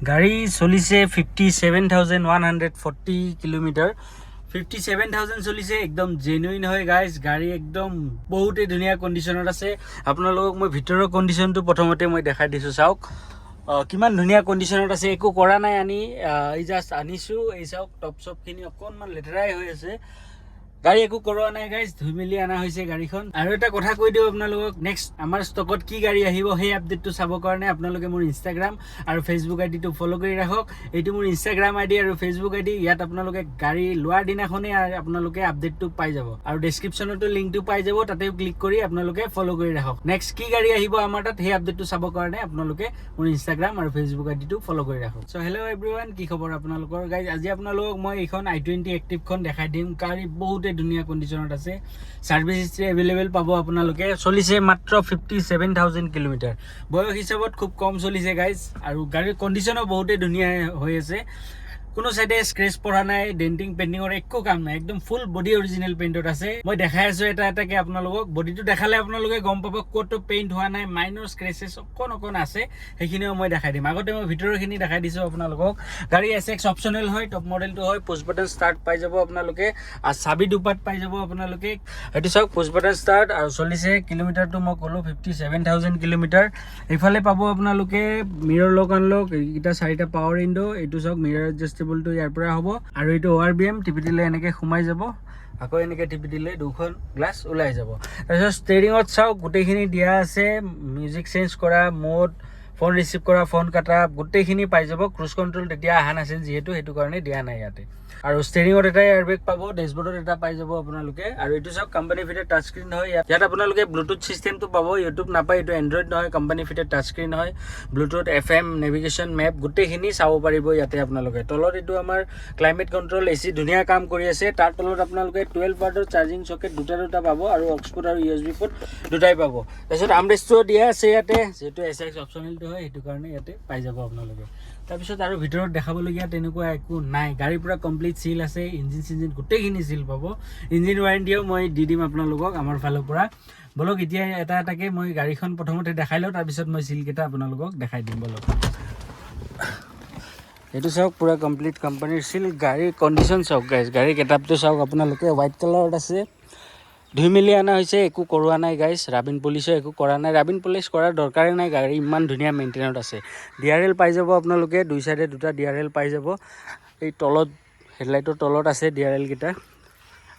গাড়ী চলিছে 57,140 কিলোমিটাৰ 57,000 চলিছে একদম জেনুইন হয় গাইজ গাড়ী একদম বহুতেই ধুনীয়া কণ্ডিশ্যনত আছে আপোনালোকক মই ভিতৰৰ কণ্ডিশ্যনটো প্ৰথমতে মই দেখাই দিছোঁ চাওক কিমান ধুনীয়া কণ্ডিশ্যনত আছে একো কৰা নাই এই জাষ্ট আনিছোঁ এই চাওক টপ চপখিনি অকণমান লেতেৰাই হৈ আছে গাড়ী একো কৰোৱা নাই গাইজ ধুই মেলি অনা হৈছে গাড়ীখন আৰু এটা কথা কৈ দিওঁ আপোনালোকক নেক্সট আমাৰ ষ্টকত কি গাড়ী আহিব সেই আপডেটটো চাবৰ কাৰণে আপোনালোকে মোৰ ইনষ্টাগ্ৰাম আৰু ফেচবুক আইডিটো ফ'ল' কৰি ৰাখক এইটো মোৰ ইনষ্টাগ্ৰাম আইডি আৰু ফেচবুক আইডি ইয়াত আপোনালোকে গাড়ী লোৱাৰ দিনাখনেই আপোনালোকে আপডেটটো পাই যাব আৰু ডেছক্ৰিপশ্যনতো লিংকটো পাই যাব তাতেও ক্লিক কৰি আপোনালোকে ফ'ল' কৰি ৰাখক নেক্সট কি গাড়ী আহিব আমাৰ তাত সেই আপডেটটো চাবৰ কাৰণে আপোনালোকে মোৰ ইনষ্টাগ্ৰাম আৰু ফেচবুক আইডিটো ফ'ল' কৰি ৰাখক চ' হেল্ল' এভৰিৱান কি খবৰ আপোনালোকৰ গাইজ আজি আপোনালোকক মই এইখন i20 এক্টিভখন দেখাই দিম গাড়ী বহুতে ধুনীয়া কণ্ডিশ্যনত আছে ছাৰ্ভিচ হিষ্ট্ৰী এভেইলেবল পাব আপোনালোকে চলিছে মাত্ৰ 57,000 কিলোমিটাৰ বয়স হিচাপত খুব কম চলিছে গাইজ আৰু গাড়ীৰ কণ্ডিশ্যনো বহুতেই ধুনীয়া হৈ আছে কোনো সাইডে স্ক্ৰেচ পৰা নাই ডেন্টিং পেইন্টিঙৰ একো কাম নাই একদম ফুল বডি অৰিজিনেল পেইন্টত আছে মই দেখাই আছো এটা এটাকে আপোনালোকক বডিটো দেখালে আপোনালোকে গম পাব ক'তো পেইন্ট হোৱা নাই মাইনৰ স্ক্ৰেচেছ অকণ আছে সেইখিনিও মই দেখাই দিম আগতে মই ভিতৰৰখিনি দেখাই দিছো আপোনালোকক গাড়ী SX অপচনেল হয় টপ মডেলটো হয় পুশ বাটন ষ্টাৰ্ট পাই যাব আপোনালোকে আৰু চাবি দুপাত পাই যাব আপোনালোকে এটো চাওক পুশ বাটন ষ্টাৰ্ট আৰু চলিছে কিলোমিটাৰটো মই ক'লো 57,000 কিলোমিটাৰ এইফালে পাব আপোনালোকে মিৰৰ লক আনলক এইটা চাৰিটা পাৱাৰ উইন্ডো এইটো চাওক মিৰৰ এডজাস্টেবলটো ইয়াৰ পৰা হ'ব আৰু এইটো ORBM টিপি দিলে এনেকৈ সোমাই যাব আকৌ এনেকৈ টিপি দিলে দুখন গ্লাছ ওলাই যাব তাৰপিছত ষ্টেৰিঙত চাওক গোটেইখিনি দিয়া আছে মিউজিক চেঞ্জ কৰা মোড ফোন ৰিচিভ কৰা ফোন কাটা গোটেইখিনি পাই যাব ক্ৰুজ কণ্ট্ৰল তেতিয়া অহা নাছিল যিহেতু সেইটো কাৰণে দিয়া নাই ইয়াতে আৰু ষ্টেৰিঙত এটা এয়াৰবেগ পাব ডেছবৰ্ডত এটা পাই যাব আপোনালোকে আৰু এইটো চাওক কোম্পানী ফিটেড টাচ স্ক্ৰীন হয় ইয়াত আপোনালোকে ব্লুটুথ চিষ্টেমটো পাব ইউটিউব নাপায় এইটো এণ্ড্ৰইড নহয় কোম্পানী ফিটেড টাচ স্ক্ৰীন হয় ব্লুটুথ FM নেভিগেশ্যন মেপ গোটেইখিনি চাব পাৰিব ইয়াতে আপোনালোকে তলত এইটো আমাৰ ক্লাইমেট কণ্ট্ৰল AC ধুনীয়া কাম কৰি আছে তাৰ তলত আপোনালোকে 12 ৱাটৰ চাৰ্জিং চকেট দুটা পাব আৰু অক্সফোৰ্ড আৰু USB পোৰ্ট দুটাই পাব তাৰপিছত আমৰেষ্টটো দিয়া আছে ইয়াতে যেহেতু SX অপচনেলটো হয় সেইটো কাৰণে ইয়াতে পাই যাব আপোনালোকে তাৰপিছত আৰু ভিতৰত দেখাবলগীয়া তেনেকুৱা একো নাই গাড়ী পুৰা কমপ্লিট সিল আছে ইঞ্জিন গোটেইখিনি সিল পাব ইঞ্জিন ৱাৰেণ্টিও মই দি দিম আপোনালোকক আমাৰ ফালৰ পৰা বলক এতিয়া এটা এটাকে মই গাড়ীখন প্ৰথমতে দেখাই লওঁ তাৰপিছত মই সিলকেইটা আপোনালোকক দেখাই দিম বলক এইটো চাওক পুৰা কমপ্লিট কোম্পানীৰ সিল গাড়ীৰ কণ্ডিশ্যন চাওক গাইজ গাড়ীৰ গেটআপটো চাওক আপোনালোকে হোৱাইট কালাৰত আছে ধুই মেলি অনা হৈছে একো কৰোৱা নাই গাইজ ৰাবিন পলিচো একো কৰা নাই ৰাবিন পলিচ কৰাৰ দৰকাৰেই নাই গাড়ী ইমান ধুনীয়া মেইনটেইনত আছে DRL পাই যাব আপোনালোকে দুই চাইডে দুটা DRL পাই যাব এই তলত হেডলাইটৰ তলত আছে DRL কেইটা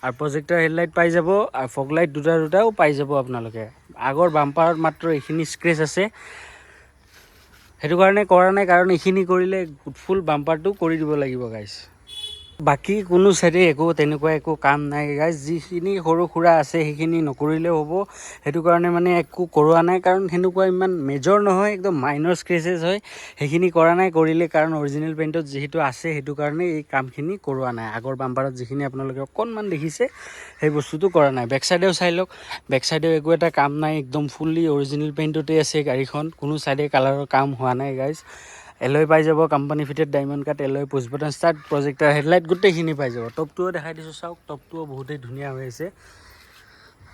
আৰু প্ৰজেক্টৰ হেডলাইট পাই যাব আৰু ফগ লাইট দুটাও পাই যাব আপোনালোকে আগৰ বাম্পাৰত মাত্ৰ এইখিনি স্ক্ৰেচ আছে সেইটো কাৰণে কৰা নাই কাৰণ এইখিনি কৰিলে ফুল বাম্পাৰটো কৰি দিব লাগিব গাইজ বাকী কোনো সাইডে একো তেনেকুৱা একো কাম নাই গাইজ যিখিনি সৰু সুৰা আছে সেইখিনি নকৰিলেও হ'ব সেইটো কাৰণে মানে একো কৰোৱা নাই কাৰণ সেনেকুৱা ইমান মেজৰ নহয় একদম মাইনৰ স্ক্ৰেচেছ হয় সেইখিনি কৰা নাই কৰিলে কাৰণ অৰিজিনেল পেইণ্টত যিহেতু আছে সেইটো কাৰণে এই কামখিনি কৰোৱা নাই আগৰ বাম্পাৰত যিখিনি আপোনালোকে অকণমান দেখিছে সেই বস্তুটো কৰা নাই বেক চাইডেও চাই লওক বেক চাইডেও একো এটা কাম নাই একদম ফুল্লি অৰিজিনেল পেইণ্টতে আছে গাড়ীখন কোনো চাইডে কালাৰৰ কাম হোৱা নাই গাইজ এলয় পাই যাব company fitted diamond cut alloy push button start প্ৰজেক্টৰ হেডলাইট গোটেইখিনি পাই যাব টপটোও দেখাই দিছোঁ চাওক টপটোও বহুতেই ধুনীয়া হৈ আছে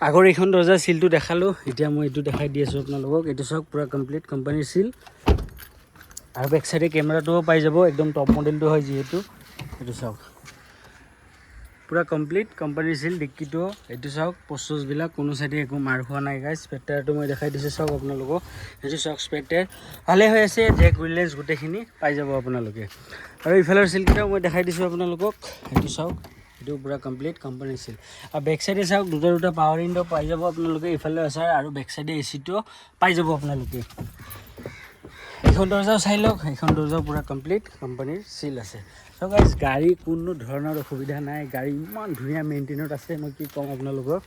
আগৰ এইখন দৰ্জাৰ চিলটো দেখালোঁ এতিয়া মই এইটো দেখাই দি আছোঁ আপোনালোকক এইটো চাওক পূৰা কমপ্লিট কোম্পানীৰ চিল আৰু বেক চাইডে কেমেৰাটোও পাই যাব একদম টপ মডেলটো হয় যিহেতু এইটো চাওক পূৰা কমপ্লিট কোম্পানীৰ চিল ডিক্কিটো এইটো চাওক পষ্টছবিলাক কোনো চাইডে একো মাৰ খোৱা নাই গাইজ স্পেক্টাৰটো মই দেখাই দিছোঁ চাওক আপোনালোকক এইটো চাওক স্পেক্টাৰ ভালে হৈ আছে জেক হুইলেছ গোটেইখিনি পাই যাব আপোনালোকে আৰু ইফালৰ চিলকেইটাও মই দেখাই দিছোঁ আপোনালোকক এইটো চাওক এইটো পূৰা কমপ্লিট কোম্পানীৰ চিল আৰু বেক চাইডে চাওক দুটা পাৱাৰ উইণ্ডো পাই যাব আপোনালোকে ইফালে আছে আৰু বেক চাইডে এচিটো পাই যাব আপোনালোকে এইখন দৰ্জাও চাই লওক এইখন দৰ্জাও পূৰা কমপ্লিট কোম্পানীৰ চিল আছে চ' গাইজ গাড়ী কোনো ধৰণৰ অসুবিধা নাই গাড়ী ইমান ধুনীয়া মেইনটেইনত আছে মই কি ক'ম আপোনালোকক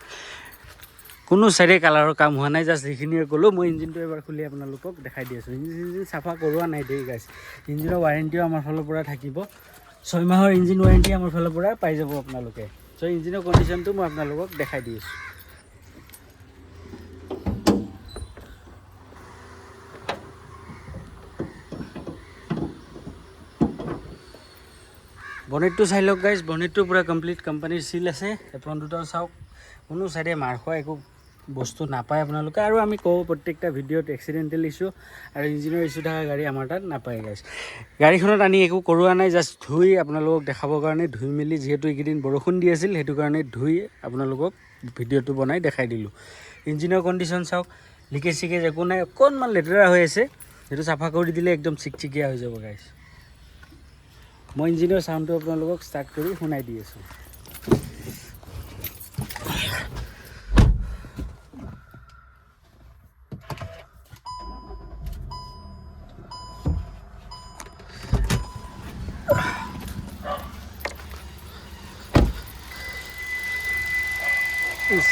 কোনো চাইডে কালাৰৰ কাম হোৱা নাই জাষ্ট সেইখিনিয়ে ক'লোঁ মই ইঞ্জিনটো এবাৰ খুলি আপোনালোকক দেখাই দি আছোঁ ইঞ্জিন চাফা কৰোৱা নাই দেই গাইজ ইঞ্জিনৰ ৱাৰেণ্টিও আমাৰ ফালৰ পৰা থাকিব 6 মাহৰ ইঞ্জিন ৱাৰেণ্টি আমাৰ ফালৰ পৰা পাই যাব আপোনালোকে চ' ইঞ্জিনৰ কণ্ডিশ্যনটো মই আপোনালোকক দেখাই দি আছোঁ বনেটটো চাই লওক গাইজ বনেটটো পূৰা কমপ্লিট কোম্পানীৰ চিল আছে এপ্ৰন দুটাও চাওক কোনো চাইডে মাৰ খোৱা একো বস্তু নাপায় আপোনালোকে আৰু আমি কওঁ প্ৰত্যেকটা ভিডিঅ'ত এক্সিডেণ্টেল ইছ্যু আৰু ইঞ্জিনৰ ইছ্যু থকা গাড়ী আমাৰ তাত নাপায় গাইছ গাড়ীখনত আনি একো কৰোৱা নাই জাষ্ট ধুই আপোনালোকক দেখাবৰ কাৰণে ধুই মেলি যিহেতু এইকেইদিন বৰষুণ দি আছিল সেইটো কাৰণে ধুই আপোনালোকক ভিডিঅ'টো বনাই দেখাই দিলোঁ ইঞ্জিনৰ কণ্ডিশ্যন চাওক লিকেজ চিকেজ একো নাই অকণমান লেতেৰা হৈ আছে সেইটো চাফা কৰি দিলে একদম চিকচিকীয়া হৈ যাব গাইছ মই ইঞ্জিনৰ চাউণ্ডটো আপোনালোকক ষ্টাৰ্ট কৰি শুনাই দি আছোঁ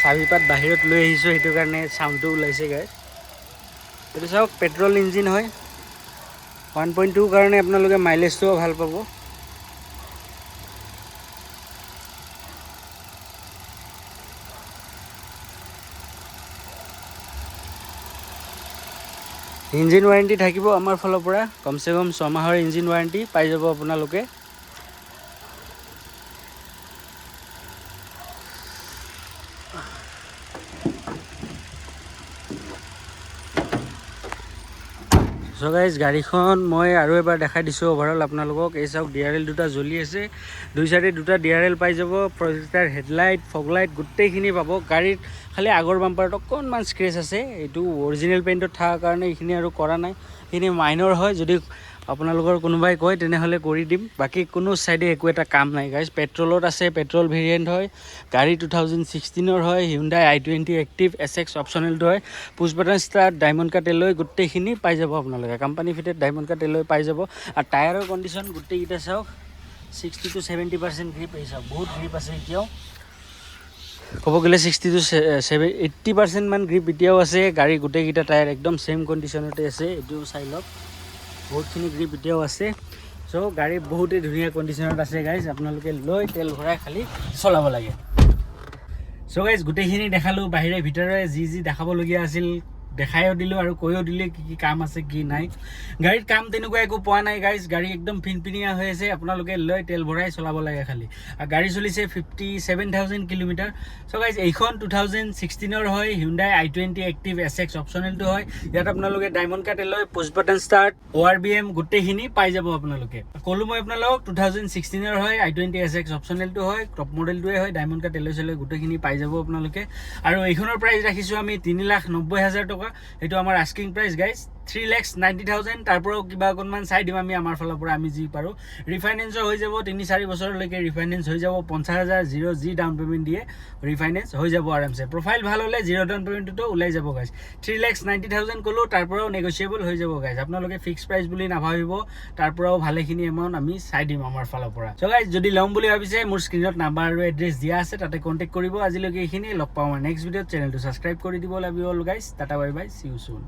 চাবিপাত বাহিৰত লৈ আহিছোঁ সেইটো কাৰণে চাউণ্ডটো ওলাইছে গাইছ এইটো চাওক পেট্ৰল ইঞ্জিন হয় 1.2 কাৰণে আপোনালোকে মাইলেজটোও ভাল পাব ইঞ্জিন ৱাৰেণ্টি থাকিব আমাৰ ফালৰ পৰা কমচে কম 6 মাহৰ ইঞ্জিন ৱাৰেণ্টি পাই যাব আপোনালোকে সো গাইজ গাড়ীখন মই আৰু এবাৰ দেখাই দিছোঁ অভাৰঅল আপোনালোকক এই চাওক DRL দুটা জ্বলি আছে দুই চাইডে দুটা DRL পাই যাব প্ৰজেক্টাৰ হেডলাইট ফগলাইট গোটেইখিনি পাব গাড়ীত খালি আগৰ বাম্পাৰত অকণমান স্ক্ৰেচ আছে এইটো অৰিজিনেল পেইণ্টত থকাৰ কাৰণে এইখিনি আৰু কৰা নাই এইখিনি মাইনৰ হয় যদি আপোনালোকৰ কোনোবাই কয় তেনেহ'লে কৰি দিম বাকী কোনো চাইডে একো এটা কাম নাই গাইজ পেট্ৰলত আছে পেট্ৰল ভেৰিয়েণ্ট হয় গাড়ী 2016ৰ হয় Hyundai i20 এক্টিভ SX অপশ্যনেলটো হয় পুছ button start diamond cut alloy গোটেইখিনি পাই যাব আপোনালোকে company fitted diamond cut alloy পাই যাব আৰু টায়াৰৰ কণ্ডিশ্যন গোটেইকেইটা চাওক 60 to 70% গ্ৰিপ এই চাওক বহুত গ্ৰিপ আছে এতিয়াও ক'ব গ'লে 60 to 80% মান গ্ৰিপ এতিয়াও আছে গাড়ী গোটেইকেইটা টায়াৰ একদম ছেম কণ্ডিশ্যনতে আছে এইটো চাই লওক বহুতখিনি গ্ৰিপ এতিয়াও আছে চ' গাড়ী বহুতেই ধুনীয়া কণ্ডিশ্যনত আছে গাইজ আপোনালোকে লৈ তেল ভৰাই খালি চলাব লাগে চ' গাইজ গোটেইখিনি দেখালোঁ বাহিৰে ভিতৰে যি দেখাবলগীয়া আছিল দেখাইও দিলোঁ আৰু কৈও দিলে কি কাম আছে কি নাই গাড়ীত কাম তেনেকুৱা একো পোৱা নাই গাইজ গাড়ী একদম ফিনফিনীয়া হৈ আছে আপোনালোকে লৈ তেল ভৰাই চলাব লাগে খালি আৰু গাড়ী চলিছে 57,000 কিলোমিটাৰ চ' গাইজ এইখন 2016ৰ হয় Hyundai i20 এক্টিভ SX অপশ্যনেলটো হয় ইয়াত আপোনালোকে ডায়মণ্ড কাট এলয় পুছ বাটন ষ্টাৰ্ট ORBM গোটেইখিনি পাই যাব আপোনালোকে ক'লোঁ মই আপোনালোকক 2016ৰ হয় i20 SX অপশ্যনেলটো হয় টপ মডেলটোৱে হয় ডায়মণ্ড কাট এলয় চলয় গোটেইখিনি পাই যাব আপোনালোকে আৰু এইখনৰ প্ৰাইচ ৰাখিছোঁ আমি 3,90,000 টকা এইটো আমাৰ আস্কিং প্ৰাইচ গাইজ 3,90,000 তাৰ পৰাও কিবা অকণমান চাই দিম আমি আমাৰ ফালৰ পৰা আমি যি পাৰোঁ ৰিফাইনেন্সো হৈ যাব 3-4 বছৰলৈকে ৰিফাইনেন্স হৈ যাব 50,000 জিৰ' যি ডাউন পে'মেণ্ট দিয়ে ৰিফাইনেন্স হৈ যাব আৰামছে প্ৰফাইল ভাল হ'লে জিৰ' ডাউন পে'মেণ্টটো ওলাই যাব গাইজ 3,90,000 ক'লোঁ তাৰ পৰাও নেগচিয়েবল হৈ যাব গাইজ আপোনালোকে ফিক্স প্ৰাইচ বুলি নাভাবিব তাৰ পৰাও ভালেখিনি এমাউণ্ট আমি চাই দিম আমাৰ ফালৰ পৰা চ' গাইজ যদি ল'ম বুলি ভাবিছে মোৰ স্ক্ৰীণত নাম্বাৰ আৰু এড্ৰেছ দিয়া আছে তাতে কণ্টেক্ট কৰিব আজিলৈকে এইখিনি লগ পাওঁ মই নেক্সট ভিডিঅ'ত চেনেলটো ছাবস্ক্ৰাইব কৰি দিব লাগিব guys tata bye bye C you soon